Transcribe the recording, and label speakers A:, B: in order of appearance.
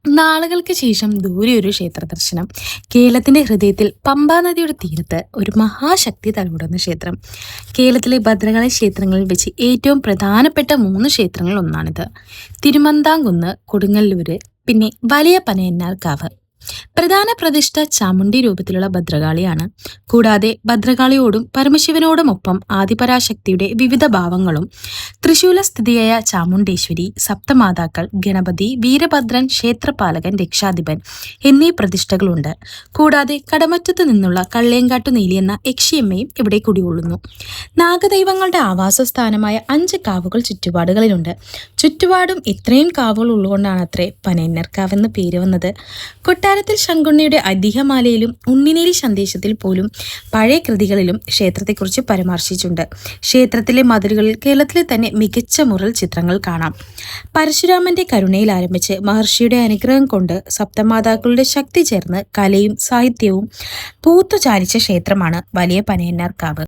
A: നാളുകൾക്ക് ശേഷം ദൂരെ ഒരു ക്ഷേത്ര ദർശനം. കേരളത്തിന്റെ ഹൃദയത്തിൽ പമ്പാ നദിയുടെ തീരത്ത് ഒരു മഹാശക്തി തലമുടുന്ന ക്ഷേത്രം. കേരളത്തിലെ ഭദ്രകാളി ക്ഷേത്രങ്ങളിൽ വെച്ച് ഏറ്റവും പ്രധാനപ്പെട്ട 3 ക്ഷേത്രങ്ങളിൽ ഒന്നാണിത്. തിരുമന്താംകുന്ന്, കൊടുങ്ങല്ലൂര്, പിന്നെ വലിയ പനയന്നാർക്കാവ്. പ്രധാന പ്രതിഷ്ഠ ചാമുണ്ഡി രൂപത്തിലുള്ള ഭദ്രകാളിയാണ്. കൂടാതെ ഭദ്രകാളിയോടും പരമശിവനോടുമൊപ്പം ആദിപരാശക്തിയുടെ വിവിധ ഭാവങ്ങളും തൃശൂലസ്ഥിതിയായ ചാമുണ്ടേശ്വരി, സപ്തമാതാക്കൾ, ഗണപതി, വീരഭദ്രൻ, ക്ഷേത്രപാലകൻ, രക്ഷാധിപൻ എന്നീ പ്രതിഷ്ഠകളുണ്ട്. കൂടാതെ കടമറ്റത്തു നിന്നുള്ള കള്ളിയങ്കാട്ടു നീലി എന്ന യക്ഷിയമ്മയും ഇവിടെ കുടികൊള്ളുന്നു. നാഗദൈവങ്ങളുടെ ആവാസസ്ഥാനമായ 5 കാവുകൾ ചുറ്റുപാടുകളിലുണ്ട്. ചുറ്റുപാടും ഇത്രയും കാവുകൾ ഉള്ളതുകൊണ്ടാണ് അത്രേ പനയന്നർക്കാവെന്ന് പേര് വന്നത്. കൊട്ടാരത്തിൽ ശങ്കുണ്ണിയുടെ ഐതിഹ്യമാലയിലും ഉണ്ണിനേലി സന്ദേശത്തിൽ പോലും പഴയ കൃതികളിലും ക്ഷേത്രത്തെക്കുറിച്ച് പരാമർശിച്ചിട്ടുണ്ട്. ക്ഷേത്രത്തിലെ മതിലുകളിൽ കേരളത്തിലെ തന്നെ മികച്ച മുറൽ ചിത്രങ്ങൾ കാണാം. പരശുരാമന്റെ കരുണയിൽ ആരംഭിച്ച് മഹർഷിയുടെ അനുഗ്രഹം കൊണ്ട് സപ്തമാതാക്കളുടെ ശക്തി ചേർന്ന് കലയും സാഹിത്യവും പൂത്തുചാലിച്ച ക്ഷേത്രമാണ് വലിയ പനയന്നാർക്കാവ്.